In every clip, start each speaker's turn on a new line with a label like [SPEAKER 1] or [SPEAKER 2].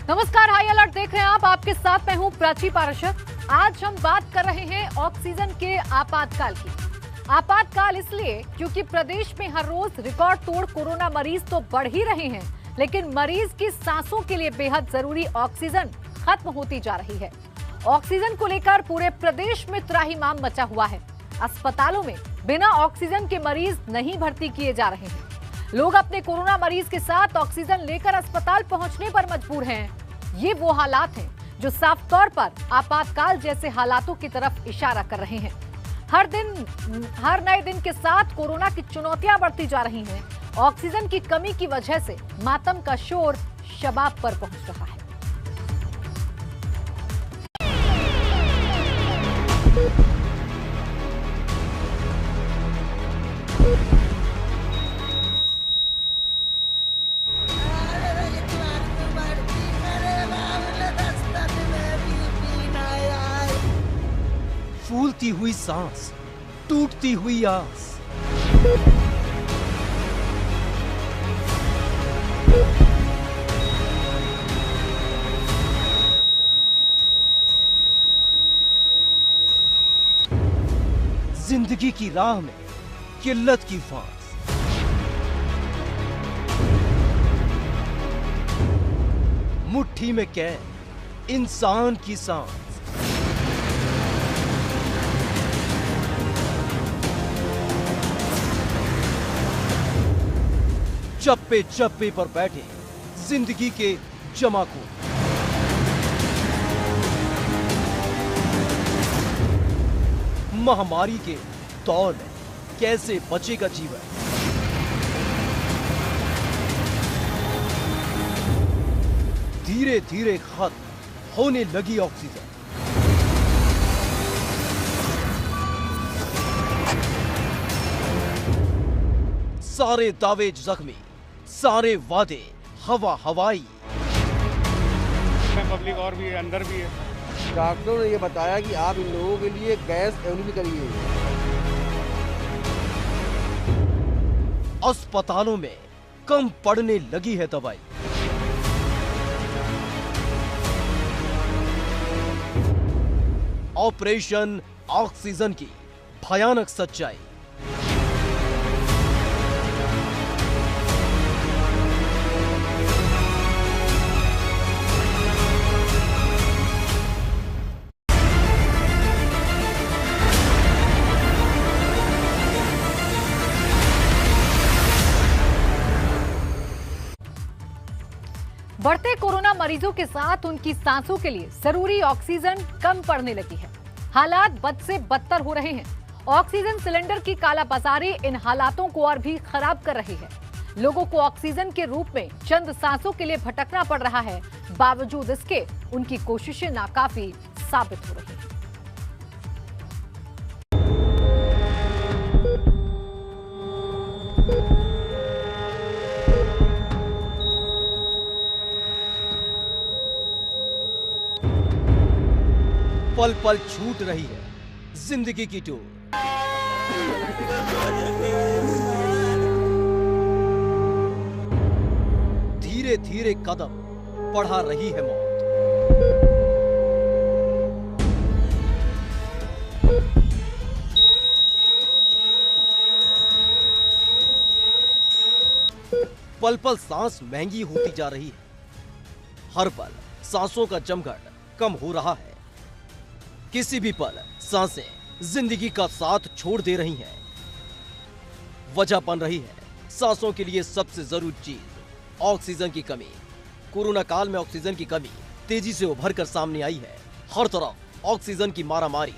[SPEAKER 1] नमस्कार, high alert देख रहे हैं आप। आपके साथ मैं हूं प्राची पाराशर। आज हम बात कर रहे हैं ऑक्सीजन के आपातकाल की। आपातकाल इसलिए क्योंकि प्रदेश में हर रोज रिकॉर्ड तोड़ कोरोना मरीज तो बढ़ ही रहे हैं, लेकिन मरीज की सांसों के लिए बेहद जरूरी ऑक्सीजन खत्म होती जा रही है। ऑक्सीजन को लेकर पूरे प्रदेश में त्राहिमाम मचा हुआ है। अस्पतालों में बिना ऑक्सीजन के मरीज नहीं भर्ती किए जा रहे हैं। लोग अपने कोरोना मरीज के साथ ऑक्सीजन लेकर अस्पताल पहुंचने पर मजबूर हैं। ये वो हालात हैं जो साफ तौर पर आपातकाल जैसे हालातों की तरफ इशारा कर रहे हैं। हर नए दिन के साथ कोरोना की चुनौतियां बढ़ती जा रही हैं। ऑक्सीजन की कमी की वजह से मातम का शोर शबाब पर पहुंच रहा है।
[SPEAKER 2] फूलती हुई सांस, टूटती हुई आस, जिंदगी की राह में किल्लत की फांस, मुट्ठी में कैद इंसान की सांस। चप्पे चप्पे पर बैठे जिंदगी के जमाखोर। महामारी के दौर में कैसे बचेगा जीवन? धीरे धीरे खत्म होने लगी ऑक्सीजन। सारे दावे जख्मी, सारे वादे हवा हवाई।
[SPEAKER 3] पब्लिक और भी है, अंदर भी है।
[SPEAKER 4] डॉक्टरों ने ये बताया कि आप इन लोगों के लिए गैस अवेलेबल करिए।
[SPEAKER 2] अस्पतालों में कम पड़ने लगी है दवाई। ऑपरेशन ऑक्सीजन की भयानक सच्चाई।
[SPEAKER 1] बढ़ते कोरोना मरीजों के साथ उनकी सांसों के लिए जरूरी ऑक्सीजन कम पड़ने लगी है। हालात बद से बदतर हो रहे हैं। ऑक्सीजन सिलेंडर की कालाबाजारी इन हालातों को और भी खराब कर रही है। लोगों को ऑक्सीजन के रूप में चंद सांसों के लिए भटकना पड़ रहा है। बावजूद इसके उनकी कोशिशें नाकाफी साबित हो रही हैं।
[SPEAKER 2] पल पल छूट रही है जिंदगी की डोर। धीरे धीरे कदम बढ़ा रही है मौत। पल पल सांस महंगी होती जा रही है। हर पल सांसों का जमघट कम हो रहा है। किसी भी पल सांसें जिंदगी का साथ छोड़ दे रही हैं। वजह बन रही है सांसों के लिए सबसे जरूरी चीज ऑक्सीजन की कमी। कोरोना काल में ऑक्सीजन की कमी तेजी से उभर कर सामने आई है। हर तरफ ऑक्सीजन की मारामारी।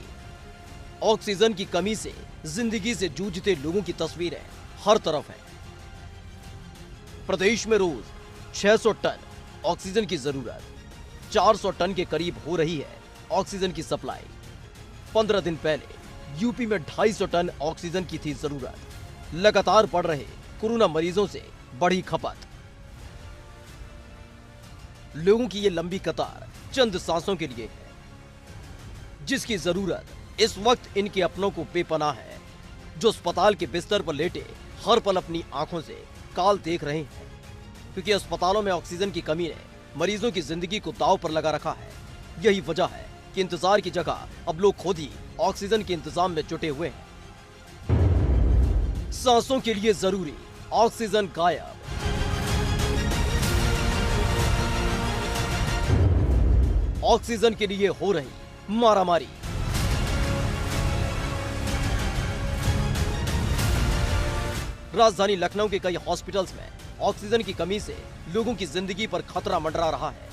[SPEAKER 2] ऑक्सीजन की कमी से जिंदगी से जूझते लोगों की तस्वीरें हर तरफ है। प्रदेश में रोज 600 टन ऑक्सीजन की जरूरत, 400 टन के करीब हो रही है ऑक्सीजन की सप्लाई। 15 दिन पहले यूपी में 250 टन ऑक्सीजन की थी जरूरत। लगातार बढ़ रहे कोरोना मरीजों से बढ़ी खपत। लोगों की ये लंबी कतार चंद सांसों के लिए है, जिसकी जरूरत इस वक्त इनके अपनों को बेपनाह है, जो अस्पताल के बिस्तर पर लेटे हर पल अपनी आंखों से काल देख रहे हैं, क्योंकि अस्पतालों में ऑक्सीजन की कमी ने मरीजों की जिंदगी को दांव पर लगा रखा है। यही वजह है कि इंतजार की जगह अब लोग खुद ही ऑक्सीजन के इंतजाम में जुटे हुए हैं। सांसों के लिए जरूरी ऑक्सीजन गायब। ऑक्सीजन के लिए हो रही मारामारी। राजधानी लखनऊ के कई हॉस्पिटल्स में ऑक्सीजन की कमी से लोगों की जिंदगी पर खतरा मंडरा रहा है।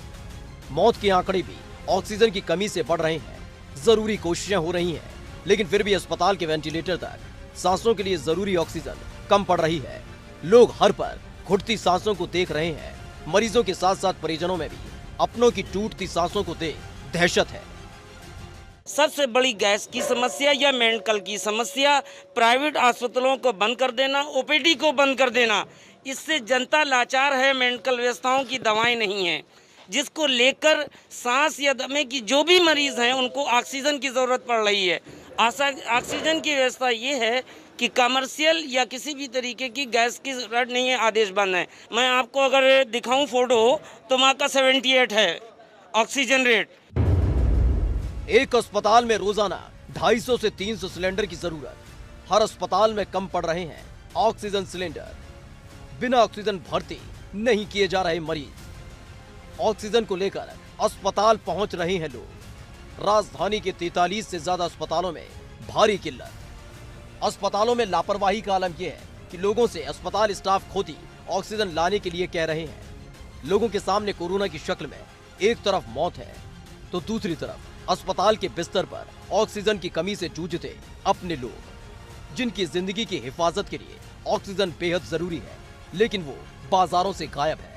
[SPEAKER 2] मौत के आंकड़े भी ऑक्सीजन की कमी से बढ़ रहे हैं। जरूरी कोशिशें हो रही हैं, लेकिन फिर भी अस्पताल के वेंटिलेटर तक सांसों के लिए जरूरी ऑक्सीजन कम पड़ रही है। लोग हर पल घुटती सांसों को देख रहे हैं। मरीजों के साथ साथ परिजनों में भी अपनों की टूटती सांसों को देख दहशत है।
[SPEAKER 5] सबसे बड़ी गैस की समस्या या मेडिकल की समस्या, प्राइवेट अस्पतालों को बंद कर देना, ओपीडी को बंद कर देना, इससे जनता लाचार है। मेडिकल व्यवस्थाओं की दवाएं नहीं हैं, जिसको लेकर सांस या दमे की जो भी मरीज हैं उनको ऑक्सीजन की ज़रूरत पड़ रही है। ऑक्सीजन की व्यवस्था ये है कि कमर्शियल या किसी भी तरीके की गैस की जरूरत नहीं है, आदेश बंद है। मैं आपको अगर दिखाऊं फोटो तो वहाँ का 78 है ऑक्सीजन रेट।
[SPEAKER 2] एक अस्पताल में रोजाना 250 से 300 सिलेंडर की जरूरत। हर अस्पताल में कम पड़ रहे हैं ऑक्सीजन सिलेंडर। बिना ऑक्सीजन भर्ती नहीं किए जा रहे मरीज। ऑक्सीजन को लेकर अस्पताल पहुंच रहे हैं लोग। राजधानी के 43 से ज्यादा अस्पतालों में भारी किल्लत। अस्पतालों में लापरवाही का आलम यह है कि लोगों से अस्पताल स्टाफ खुद ही ऑक्सीजन लाने के लिए कह रहे हैं। लोगों के सामने कोरोना की शक्ल में एक तरफ मौत है तो दूसरी तरफ अस्पताल के बिस्तर पर ऑक्सीजन की कमी से जूझते अपने लोग, जिनकी जिंदगी की हिफाजत के लिए ऑक्सीजन बेहद जरूरी है, लेकिन वो बाजारों से गायब है।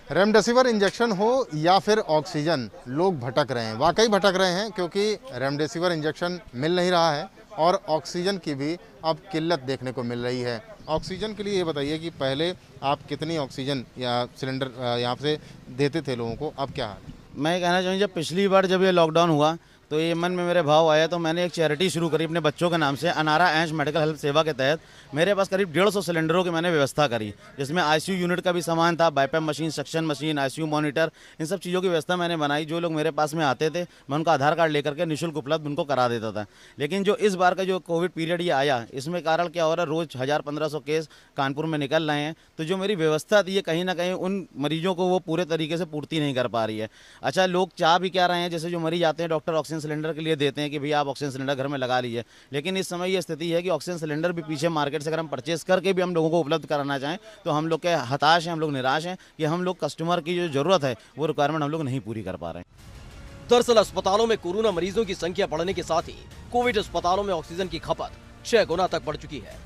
[SPEAKER 6] रेमडेसिविर इंजेक्शन हो या फिर ऑक्सीजन, लोग भटक रहे हैं, वाकई भटक रहे हैं, क्योंकि रेमडेसिविर इंजेक्शन मिल नहीं रहा है और ऑक्सीजन की भी अब किल्लत देखने को मिल रही है। ऑक्सीजन के लिए ये बताइए कि पहले आप कितनी ऑक्सीजन या सिलेंडर यहाँ से देते थे लोगों को, अब क्या हाल है?
[SPEAKER 7] मैं कहना चाहूँगा, जब पिछली बार जब ये लॉकडाउन हुआ तो ये मन में मेरे भाव आया, तो मैंने एक चैरिटी शुरू करी अपने बच्चों के नाम से। अनारा एंश मेडिकल हेल्थ सेवा के तहत मेरे पास करीब 150 सिलेंडरों की मैंने व्यवस्था करी, जिसमें आईसीयू यूनिट का भी सामान था, BiPAP machine, suction machine, ICU monitor, इन सब चीज़ों की व्यवस्था मैंने बनाई। जो लोग मेरे पास में आते थे मैं उनका आधार कार्ड लेकर के निःशुल्क उपलब्ध उनको करा देता था। लेकिन जो इस बार का जो कोविड पीरियड ये आया, इसमें कारण क्या हो रहा है, रोज़ 1000-1500 केस कानपुर में निकल रहे हैं। तो जो मेरी व्यवस्था थी ये कहीं ना कहीं उन मरीजों को वो पूरे तरीके से पूर्ति नहीं कर पा रही है। अच्छा, लोग चाह भी क्या रहे हैं, जैसे जो मरीज आते हैं डॉक्टर ऑक्सीजन सिलेंडर के लिए देते हैं कि भैया आप ऑक्सीजन सिलेंडर घर में लगा लीजिए, लेकिन इस समय ये स्थिति है कि ऑक्सीजन सिलेंडर भी पीछे मार्केट से अगर हम परचेस करके भी हम लोगों को उपलब्ध कराना चाहें तो हम लोग के हताश हैं, हम लोग निराश हैं कि हम लोग कस्टमर की जो जरूरत है वो रिक्वायरमेंट हम लोग नहीं पूरी कर पा रहे हैं।
[SPEAKER 2] दरअसल अस्पतालों में कोरोना मरीजों की संख्या बढ़ने के साथ ही कोविड अस्पतालों में ऑक्सीजन की खपत 6 गुना तक बढ़ चुकी है।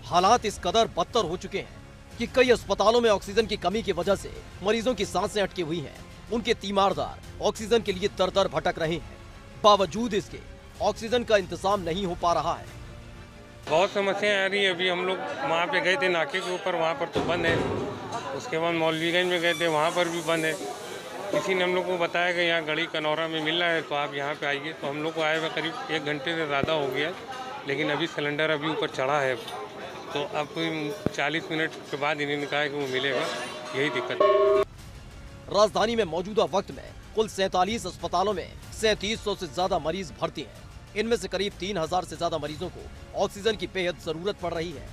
[SPEAKER 2] हालात इस कदर बदतर हो चुके हैं कि कई अस्पतालों में ऑक्सीजन की कमी की वजह से मरीजों की सांसें अटकी हुई हैं। उनके तीमारदार ऑक्सीजन के लिए तर-तर भटक रहे हैं। बावजूद इसके ऑक्सीजन का इंतजाम नहीं हो पा रहा है।
[SPEAKER 3] बहुत समस्याएं आ रही है। अभी हम लोग वहाँ पे गए थे नाके के ऊपर, वहाँ पर तो बंद है। उसके बाद मौलवीगंज में गए थे, वहाँ पर भी बंद है। किसी ने हम लोग को बताया कि यहाँ गढ़ी कनौरा में मिल रहा है तो आप यहाँ पे आइए। तो हम लोग को आए हुए करीब 1 घंटे से ज़्यादा हो गया, लेकिन अभी सिलेंडर अभी ऊपर चढ़ा है। तो अब 40 मिनट के बाद इन्होंने कहा कि वो मिलेगा, यही दिक्कत है।
[SPEAKER 2] राजधानी में मौजूदा वक्त में कुल 47 अस्पतालों में 3700 से ज्यादा मरीज भर्ती हैं। इनमें से करीब 3000 से ज्यादा मरीजों को ऑक्सीजन की बेहद जरूरत पड़ रही है।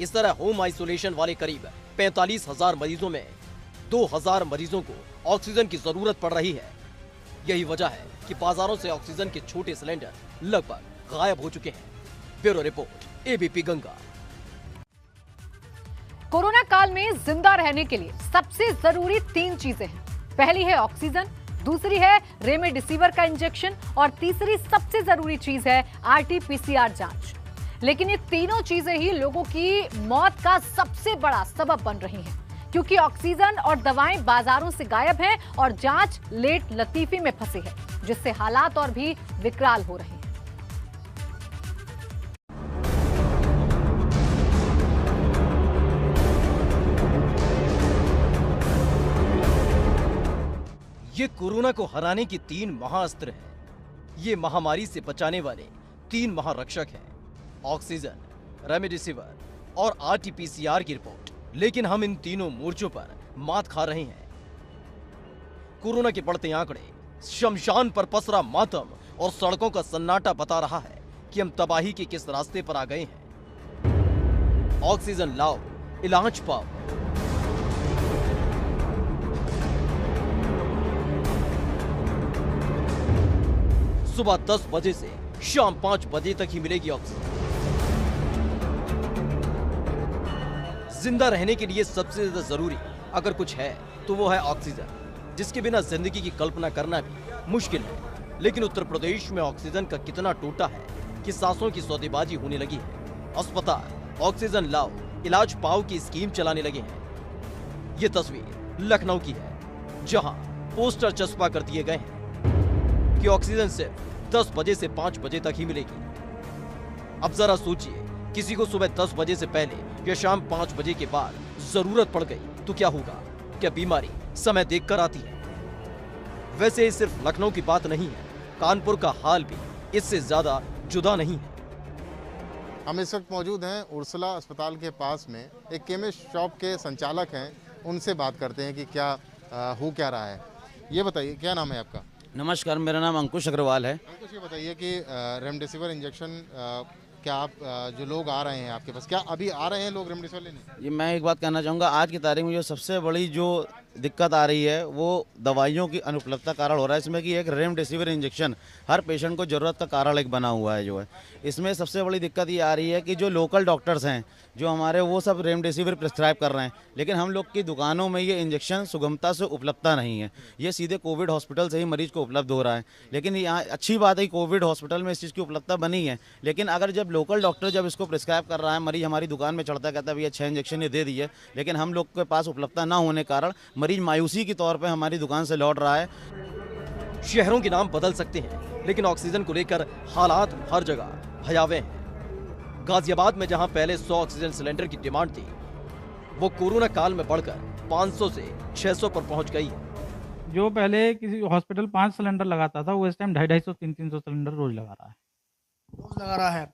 [SPEAKER 2] इस तरह होम आइसोलेशन वाले करीब 45,000 मरीजों में 2000 मरीजों को ऑक्सीजन की जरूरत पड़ रही है। यही वजह है कि बाजारों से ऑक्सीजन के छोटे सिलेंडर लगभग गायब हो चुके हैं। Bureau report, ABP Ganga.
[SPEAKER 1] Corona काल में जिंदा रहने के लिए सबसे जरूरी 3 चीजें हैं। पहली है ऑक्सीजन, दूसरी है रेमडेसिविर का इंजेक्शन और तीसरी सबसे जरूरी चीज है आरटी-पीसीआर जांच। लेकिन ये तीनों चीजें ही लोगों की मौत का सबसे बड़ा सबब बन रही हैं, क्योंकि ऑक्सीजन और दवाएं बाजारों से गायब हैं और जांच लेट लतीफी में फंसे है, जिससे हालात और भी विकराल हो रहे हैं।
[SPEAKER 2] ये कोरोना को हराने की 3 महाअस्त्र हैं। ये महामारी से बचाने वाले 3 महारक्षक हैं, ऑक्सीजन, रेमडेसिविर और आरटी-पीसीआर की रिपोर्ट। लेकिन हम इन तीनों मोर्चों पर मात खा रहे हैं। कोरोना के बढ़ते आंकड़े, शमशान पर पसरा मातम और सड़कों का सन्नाटा बता रहा है कि हम तबाही के किस रास्ते पर आ गए हैं। ऑक्सीजन लाओ, इलाज पाओ। सुबह 10 बजे से शाम 5 बजे तक ही मिलेगी ऑक्सीजन। जिंदा रहने के लिए सबसे ज्यादा जरूरी अगर कुछ है तो वो है ऑक्सीजन, जिसके बिना जिंदगी की कल्पना करना भी मुश्किल है। लेकिन उत्तर प्रदेश में ऑक्सीजन का कितना टूटा है कि सांसों की सौदेबाजी होने लगी है। अस्पताल ऑक्सीजन लाओ, इलाज पाओ की स्कीम चलाने लगे हैं। ये तस्वीर लखनऊ की है, जहां पोस्टर चस्पा कर दिए गए हैं कि ऑक्सीजन सिर्फ 10 बजे से 5 बजे तक ही मिलेगी। अब जरा सोचिए, किसी को सुबह 10 बजे से पहले या शाम 5 बजे के बाद जरूरत पड़ गई तो क्या होगा? क्या बीमारी समय देखकर आती है? वैसे ये सिर्फ लखनऊ की बात नहीं है, कानपुर का हाल भी इससे ज्यादा जुदा नहीं है।
[SPEAKER 6] हम इस वक्त मौजूद हैं उर्सुला अस्पताल के पास में, एक केमिस्ट शॉप के संचालक हैं। उनसे बात करते हैं कि क्या हो क्या रहा है। ये बताइए, क्या नाम है आपका?
[SPEAKER 7] नमस्कार, मेरा नाम अंकुश अग्रवाल है।
[SPEAKER 6] अंकुश, ये बताइए कि रेमडेसिविर इंजेक्शन क्या आप जो लोग आ रहे हैं आपके पास, क्या अभी आ रहे हैं लोग रेमडेसिविर लेने?
[SPEAKER 7] ये मैं एक बात कहना चाहूँगा, आज की तारीख में जो सबसे बड़ी जो दिक्कत आ रही है वो दवाइयों की अनुपलब्धता कारण हो रहा है। इसमें कि एक रेमडेसिविर इंजेक्शन हर पेशेंट को ज़रूरत का कारण एक बना हुआ है जो है। इसमें सबसे बड़ी दिक्कत ये आ रही है कि जो लोकल डॉक्टर्स हैं जो हमारे, वो सब रेमडेसिविर प्रिस्क्राइब कर रहे हैं, लेकिन हम लोग की दुकानों में ये इंजेक्शन सुगमता से उपलब्धता नहीं है। ये सीधे कोविड हॉस्पिटल से ही मरीज को उपलब्ध हो रहा है। लेकिन यहाँ अच्छी बात है, कोविड हॉस्पिटल में इस चीज़ की उपलब्धता बनी है, लेकिन अगर जब लोकल डॉक्टर जब इसको प्रिस्क्राइब कर रहा है, मरीज हमारी दुकान में चढ़ता है, कहता है भैया 6 इंजेक्शन ये दे दिए, लेकिन हम लोग के पास उपलब्धता ना होने के कारण मरीज मायूसी के तौर पे हमारी दुकान से लौट रहा है।
[SPEAKER 2] शहरों के नाम बदल सकते हैं, लेकिन ऑक्सीजन को लेकर हालात हर जगह भयावह हैं। गाजियाबाद में जहां पहले 100 ऑक्सीजन सिलेंडर की डिमांड थी, वो कोरोना काल में बढ़कर 500 से 600 पर पहुंच गई है।
[SPEAKER 8] जो पहले किसी हॉस्पिटल 5 सिलेंडर लगाता था, वो इस टाइम 250, 300 सिलेंडर रोज लगा रहा है।
[SPEAKER 9] रोज लगा रहा है।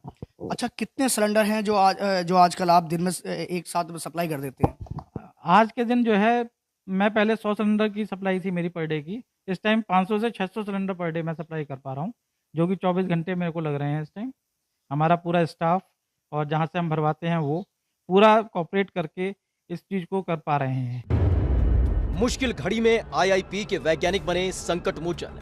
[SPEAKER 9] अच्छा, कितने सिलेंडर हैं जो आजकल आप दिन में एक साथ सप्लाई कर देते हैं?
[SPEAKER 8] आज के दिन जो है, मैं पहले 100 सिलेंडर की सप्लाई थी मेरी पर डे की, इस टाइम 500 से 600 सिलेंडर पर डे मैं सप्लाई कर पा रहा हूँ, जो कि 24 घंटे मेरे को लग रहे हैं इस टाइम। हमारा पूरा स्टाफ और जहाँ से हम भरवाते हैं वो पूरा कोऑपरेट करके इस चीज़ को कर पा रहे हैं।
[SPEAKER 2] मुश्किल घड़ी में IIP के वैज्ञानिक बने संकट मोचन,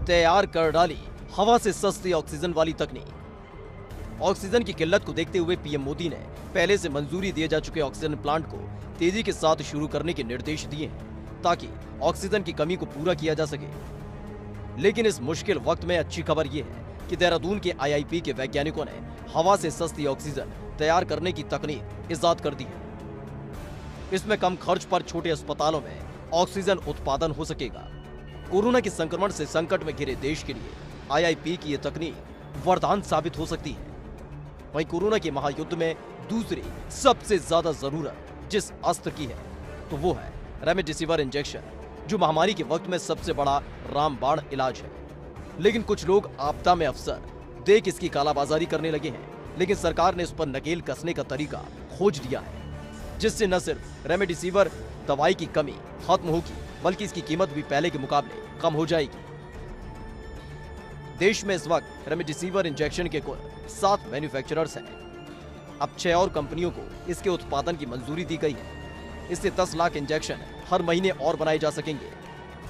[SPEAKER 2] तैयार कर डाली हवा से सस्ती ऑक्सीजन वाली तकनीक। ऑक्सीजन की किल्लत को देखते हुए पीएम मोदी ने पहले से मंजूरी दिए जा चुके ऑक्सीजन प्लांट को तेजी के साथ शुरू करने के निर्देश दिए हैं, ताकि ऑक्सीजन की कमी को पूरा किया जा सके। लेकिन इस मुश्किल वक्त में अच्छी खबर यह है कि देहरादून के IIP के वैज्ञानिकों ने हवा से सस्ती ऑक्सीजन तैयार करने की तकनीक इजाद कर दी है। इसमें कम खर्च पर छोटे अस्पतालों में ऑक्सीजन उत्पादन हो सकेगा। कोरोना के संक्रमण से संकट में घिरे देश के लिए IIP की यह तकनीक वरदान साबित हो सकती है। वहीं कोरोना के महायुद्ध में दूसरी सबसे ज्यादा जरूरत जिस अस्त्र की है, तो वो है रेमडेसिविर इंजेक्शन, जो महामारी के वक्त में सबसे बड़ा रामबाण इलाज है। लेकिन कुछ लोग आपदा में अवसर देख इसकी कालाबाजारी करने लगे हैं, लेकिन सरकार ने इस पर नकेल कसने का तरीका खोज लिया है, जिससे न सिर्फ रेमडेसिविर दवाई की कमी खत्म होगी, बल्कि इसकी कीमत भी पहले के मुकाबले कम हो जाएगी। देश में इस वक्त रेमडेसिविर इंजेक्शन के कुल 7 मैन्युफैक्चरर्स हैं। अब 6 और कंपनियों को इसके उत्पादन की मंजूरी दी गई है। इससे 10 लाख इंजेक्शन हर महीने और बनाए जा सकेंगे।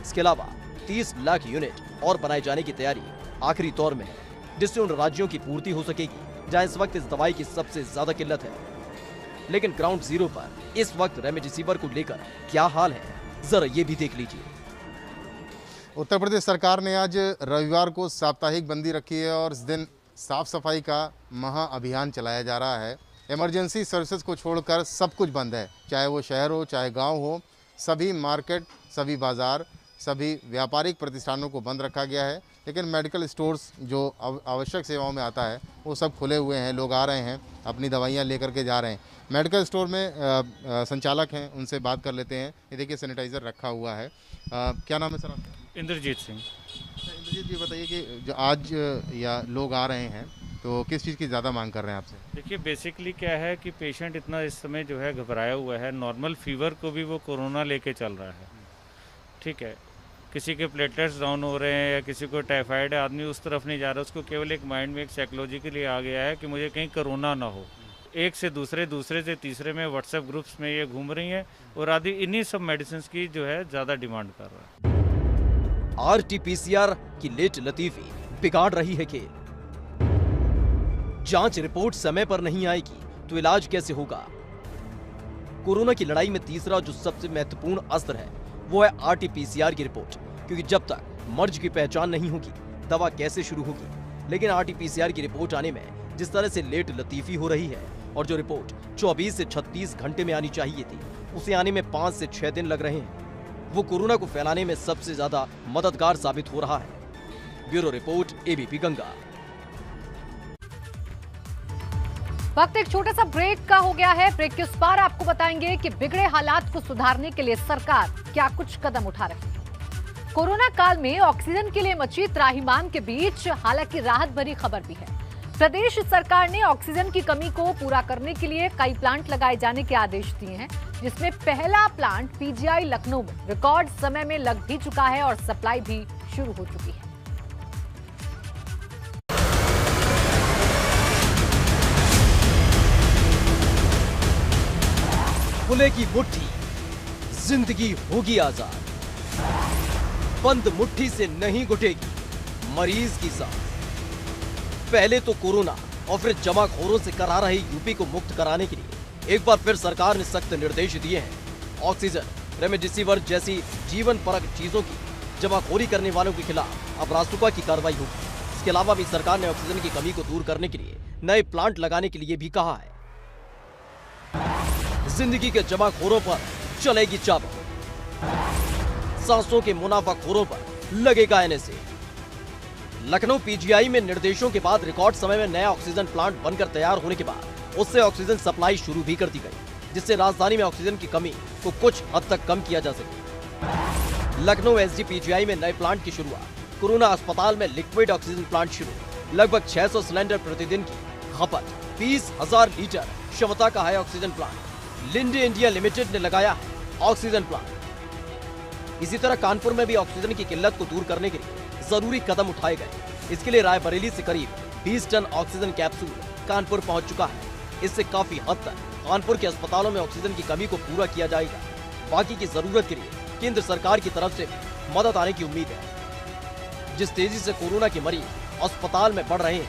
[SPEAKER 2] इसके अलावा 30 लाख यूनिट और बनाए जाने की तैयारी आखिरी दौर में है, जिससे उन राज्यों की पूर्ति हो सकेगी जहां इस वक्त इस दवाई की सबसे ज्यादा किल्लत है। लेकिन ग्राउंड जीरो पर इस वक्त रेमडेसिविर को लेकर क्या हाल है, जरा ये भी देख लीजिए।
[SPEAKER 6] उत्तर प्रदेश सरकार ने आज रविवार को साप्ताहिक बंदी रखी है और इस दिन साफ सफाई का महा अभियान चलाया जा रहा है। इमरजेंसी सर्विसेज को छोड़कर सब कुछ बंद है, चाहे वो शहर हो चाहे गांव हो। सभी मार्केट, सभी बाज़ार, सभी व्यापारिक प्रतिष्ठानों को बंद रखा गया है। लेकिन मेडिकल स्टोर्स जो आवश्यक सेवाओं में आता है वो सब खुले हुए हैं। लोग आ रहे हैं, अपनी दवाइयाँ लेकर के जा रहे हैं। मेडिकल स्टोर में संचालक हैं, उनसे बात कर लेते हैं। ये देखिए सैनिटाइज़र रखा हुआ है। क्या नाम है सर आपका?
[SPEAKER 10] इंद्रजीत सिंह।
[SPEAKER 6] इंद्रजीत जी, बताइए कि जो आज या लोग आ रहे हैं तो किस चीज़ की ज़्यादा मांग कर रहे हैं आपसे?
[SPEAKER 10] देखिए, बेसिकली क्या है कि पेशेंट इतना इस समय जो है घबराया हुआ है। नॉर्मल फीवर को भी वो कोरोना लेके चल रहा है, ठीक है, किसी के प्लेटलेट्स डाउन हो रहे हैं या किसी को टाइफाइड है, आदमी उस तरफ नहीं जा रहा, उसको केवल एक माइंड में एक साइकोलॉजिकली आ गया है कि मुझे कहीं कोरोना ना हो। एक से दूसरे, दूसरे से तीसरे में व्हाट्सएप ग्रुप्स में ये घूम रही हैं और आदि इन्हीं सब मेडिसिन की जो है ज़्यादा डिमांड कर रहा है।
[SPEAKER 2] RT-PCR की लेट लतीफी बिगाड़ रही है खेल। जांच रिपोर्ट समय पर नहीं आएगी तो इलाज कैसे होगा? कोरोना की लड़ाई में तीसरा जो सबसे महत्वपूर्ण अस्त्र है वो है RT-PCR की रिपोर्ट, क्योंकि जब तक मर्ज की पहचान नहीं होगी दवा कैसे शुरू होगी। लेकिन RT-PCR की रिपोर्ट आने में जिस तरह से लेट लतीफी हो रही है और जो रिपोर्ट 24 से 36 घंटे में आनी चाहिए थी उसे आने में 5 से 6 दिन लग रहे हैं, वो कोरोना को फैलाने में सबसे ज्यादा मददगार साबित हो रहा है। Bureau report, ABP Ganga.
[SPEAKER 1] वक्त एक छोटा सा ब्रेक का हो गया है। ब्रेक के उस पार आपको बताएंगे कि बिगड़े हालात को सुधारने के लिए सरकार क्या कुछ कदम उठा रही है। कोरोना काल में ऑक्सीजन के लिए मची त्राहिमाम के बीच हालांकि राहत भरी खबर भी है। प्रदेश सरकार ने ऑक्सीजन की कमी को पूरा करने के लिए कई प्लांट लगाए जाने के आदेश दिए हैं, जिसमें पहला प्लांट PGI लखनऊ में रिकॉर्ड समय में लग भी चुका है और सप्लाई भी शुरू हो चुकी है।
[SPEAKER 2] खुलेगी मुट्ठी, जिंदगी होगी आजाद। बंद मुट्ठी से नहीं घुटेगी मरीज की सांस। पहले तो कोरोना और फिर जमाखोरों से करा रही यूपी को मुक्त कराने के लिए एक बार फिर सरकार ने सख्त निर्देश दिए हैं। ऑक्सीजन, रेमडेसिविर जैसी जीवन परक चीजों की जमाखोरी करने वालों के खिलाफ अब रासुका की कार्रवाई होगी। इसके अलावा भी सरकार ने ऑक्सीजन की कमी को दूर करने के लिए नए प्लांट लगाने के लिए भी कहा है। जिंदगी के जमाखोरों पर चलेगी चाबुक, सांसों के मुनाफाखोरों पर लगेगा NSA। लखनऊ PGI में निर्देशों के बाद रिकॉर्ड समय में नया ऑक्सीजन प्लांट बनकर तैयार होने के बाद उससे ऑक्सीजन सप्लाई शुरू भी कर दी गई, जिससे राजधानी में ऑक्सीजन की कमी को कुछ हद तक कम किया जा सके। लखनऊ SD PGI में नए प्लांट की शुरुआत, कोरोना अस्पताल में लिक्विड ऑक्सीजन प्लांट शुरू, लगभग 600 सिलेंडर प्रतिदिन की खपत, 20,000 लीटर क्षमता का है oxygen plant. Linde India limited ने लगाया है ऑक्सीजन प्लांट। इसी तरह कानपुर में भी ऑक्सीजन की किल्लत को दूर करने के लिए जरूरी कदम उठाए गए। इसके लिए रायबरेली से करीब 20 टन ऑक्सीजन कैप्सूल कानपुर पहुंच चुका है। इससे काफी हद तक कानपुर के अस्पतालों में ऑक्सीजन की कमी को पूरा किया जाएगा। बाकी की जरूरत के लिए केंद्र सरकार की तरफ से भी मदद आने की उम्मीद है। जिस तेजी से कोरोना के मरीज अस्पताल में बढ़ रहे हैं,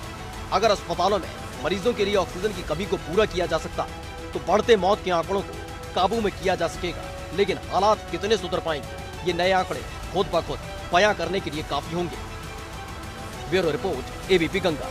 [SPEAKER 2] अगर अस्पतालों में मरीजों के लिए ऑक्सीजन की कमी को पूरा किया जा सकता तो बढ़ते मौत के आंकड़ों को काबू में किया जा सकेगा। लेकिन हालात कितने सुधर पाएंगे, ये नए आंकड़े खुद ब खुद बयां करने के लिए काफी होंगे। Bureau report, ABP Ganga.